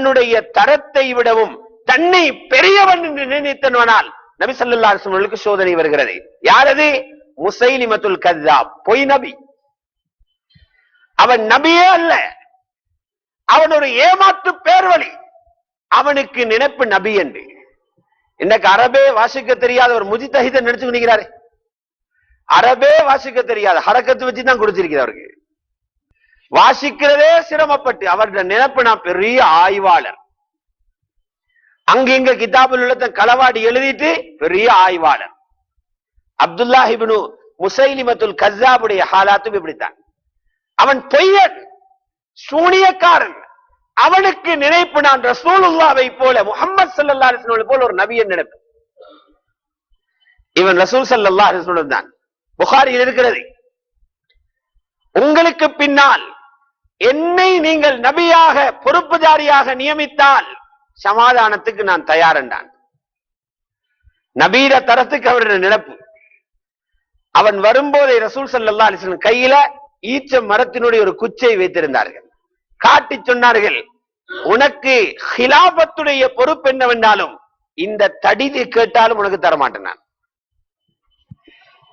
தன்னுடைய தரத்தை விடவும் தன்னை பெரியவன் என்று நினைத்தவனால் நபி ஸல்லல்லாஹு அலைஹி வஸல்லம் சோதனை வருகிறது. யாரது? முசைலிமத்துல் கஸ்ஸாப், பொய் நபி. அவன் நபியே அல்ல, அவன் ஒரு ஏமாற்று பேர்வழி. அவனுக்கு நினைப்பு நபி என்று. இன்னைக்கு அரபே வாசிக்க தெரியாத ஒரு முஜ்தஹித நினைச்சு நினைக்கிறாரு. அரபே வாசிக்க தெரியாத ஹரக்கத்து வச்சுதான் கொடுத்திருக்கிறார். அவருக்கு வாசிக்கிறதே சிரமப்பட்டு அவருடைய நினைப்பு நான் பெரிய ஆய்வாளர். அங்க இங்க கிதாபுல் உள்ள களவாடி எழுதிட்டு பெரிய ஆய்வாளர். அப்துல்லாஹ் இப்னு முசைலிமத்துல் கஸ்ஸாபுடைய ஹாலாத்தும் இப்படித்தான். அவன் பொய்யன், சூனியக்காரன். அவனுக்கு நினைப்பு நான் ரசூலுல்லாஹ்வை போல, முஹம்மது ஸல்லல்லாஹு அலைஹி வஸல்லம் போல ஒரு நபியின் நினைப்பு. இவன் ரசூல் ஸல்லல்லாஹு அலைஹி வஸல்லம் தான். புகாரியில் இருக்கிறது, உங்களுக்கு பின்னால் என்னை நீங்கள் நபியாக பொறுப்புதாரியாக நியமித்தால் சமாதானத்துக்கு நான் தயார் என்றான். நபீர தரத்துக்கு அவருடைய நினைப்பு. அவன் வரும்போதே ரசூல் ஸல்லல்லாஹு அலைஹி வஸல்லம் கையில ஈச்ச மரத்தினுடைய ஒரு குச்சை வைத்திருந்தார்கள். காட்டி சொன்னார்கள், உனக்கு ஹிலாபத்துடைய பொறுப்பு என்னவென்றாலும் இந்த தடிதை கேட்டாலும் உனக்கு தரமாட்டேன், நான்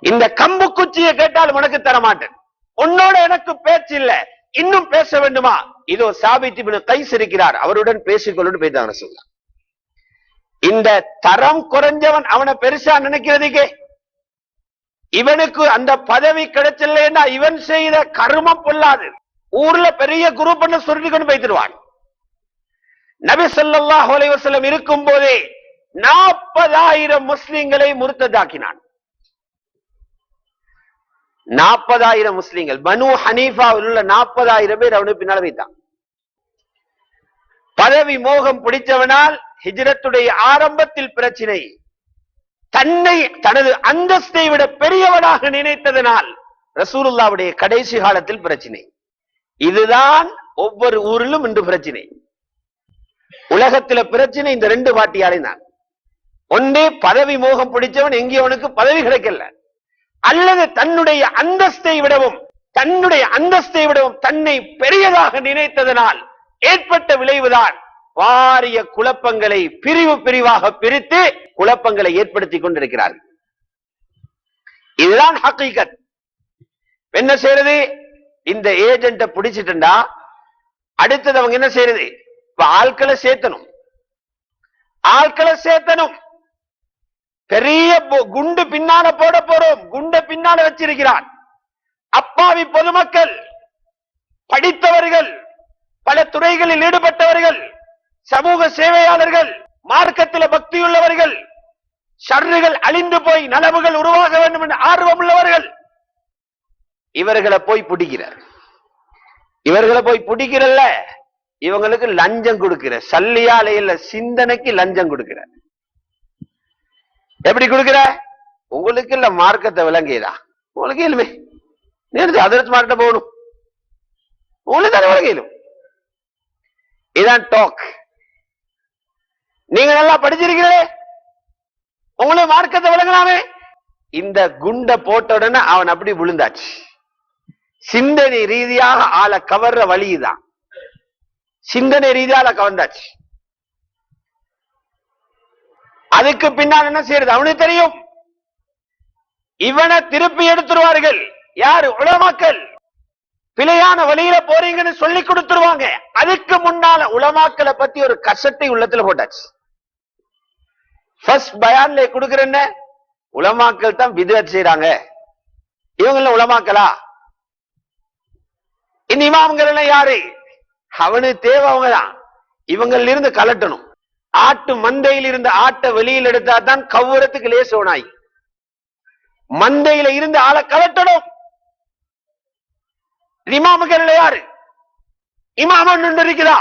இந்த கம்பு குச்சியை கேட்டாலும் உனக்கு தரமாட்டேன், உன்னோட எனக்கு பேச்சு இல்ல, இன்னும் பேச வேண்டுமா, இதோ சாபித் இப்னு கைஸ் இருக்கிறார், அவருடன் பேசிக்கொண்டு போய்தான் சொல்ல. இந்த தரம் குறைஞ்சவன் அவனை பெருசா நினைக்கிறதுக்கே, இவனுக்கு அந்த பதவி கிடைச்சலன்னா இவன் செய்த கர்மம் பொல்லாது. ஊர்ல பெரிய குரூப் சொல்லி கொண்டு போய்த்திருவான். நபி ஸல்லல்லாஹு அலைஹி வஸல்லம் இருக்கும் போதே 40,000 முஸ்லிம்களை முர்த்ததாக்கினான். 40,000 முஸ்லிம்கள், பனு ஹனீஃபாவில் உள்ள 40,000 பேர் அவனுக்கு பின்னால் வைத்தான். பதவி மோகம் பிடிச்சவனால் ஹிஜ்ரத்துடைய ஆரம்பத்தில் பிரச்சனை, தன்னை தனது அந்தஸ்தை விட பெரியவனாக நினைத்ததனால் ரசூலுல்லாஹ்வுடைய கடைசி காலத்தில் பிரச்சனை. இதுதான் ஒவ்வொரு ஊரிலும் இன்று பிரச்சனை. உலகத்தில பிரச்சனை இந்த ரெண்டு பாட்டியாலே தான். ஒன்றே பதவி மோகம் பிடிச்சவன் எங்கேயவனுக்கு பதவி கிடைக்கல, அல்லது தன்னுடைய அந்தஸ்தை விடவும் தன்னை பெரியதாக நினைத்ததனால் ஏற்பட்ட விளைவுதான் வாரிய குழப்பங்களை பிரிவாக பிரித்து குழப்பங்களை ஏற்படுத்தி கொண்டிருக்கிறார்கள். இதுதான் ஹக்கீகத். என்ன செய்யறது? இந்த ஏஜென்ட பிடிச்சிட்டா அடுத்தது அவங்க என்ன செய்யறது? இப்ப ஆட்களை சேர்த்தனும். பெரிய குண்டு பின்னால போட போறோம், குண்ட பின்னால வச்சிருக்கிறான். அப்பாவி பொதுமக்கள், படித்தவர்கள், பல துறைகளில் ஈடுபட்டவர்கள், சமூக சேவையாளர்கள், மார்க்கத்தில் பக்தியுள்ளவர்கள், ஷர்றுகள் அழிந்து போய் நலவுகள் உருவாக வேண்டும் என்ற ஆர்வம் உள்ளவர்கள், இவர்களை போய் பிடிக்கிறல்ல, இவங்களுக்கு லஞ்சம் கொடுக்கிற, சல்லியால இல்ல சிந்தனைக்கு லஞ்சம் கொடுக்கிற. எப்படி கொடுக்கிற? உங்களுக்கு இல்ல மார்க்கத்தை விளங்கியதா? உங்களுக்கு இல்லமே, நேரத்தை அதற்கு மார்க்க போகணும், உங்களுக்கு அதை விளங்கிடும். இதான் டாக். நீங்க நல்லா படிச்சிருக்கிறே, உங்களுக்கு மார்க்கத்தை விளங்கலாமே. இந்த குண்ட போட்ட உடனே அவன் அப்படி விழுந்தாச்சு. சிந்தனை ரீதியாக ஆளை கவர்ற வழிதான், சிந்தனை ரீதியால கவர்ந்தாச்சு. அதுக்கு பின்னால் என்ன செய்யறது? அவனுக்கு தெரியும், இவனை திருப்பி எடுத்துருவார்கள். யாரு? உலமாக்கள். பிழையான வழியில போறீங்கன்னு சொல்லி கொடுத்துருவாங்க. அதுக்கு முன்னால உலமாக்களை பத்தி ஒரு கசட்டை உள்ளத்துல போட்டாச்சு. ஃபர்ஸ்ட் பயான்ல கொடுக்கிறேன்ன, உலமாக்கள் தான் விதத் செய்யறாங்க, இவங்கள உலமாக்களா? இந்த இமாம்கள் எல்லாம் யாரு? அவனுக்கு தேவை அவங்கதான். இவங்கள இருந்து கலட்டணும். ஆட்டு மந்தையில் இருந்து ஆட்டை வெளியில் எடுத்தா தான் கவுரத்துக்கு லேசோனாய். மந்தையில இருந்து ஆளை கலட்டணும். இமாம்கள் யாரு? இமாமன் இருக்குதா?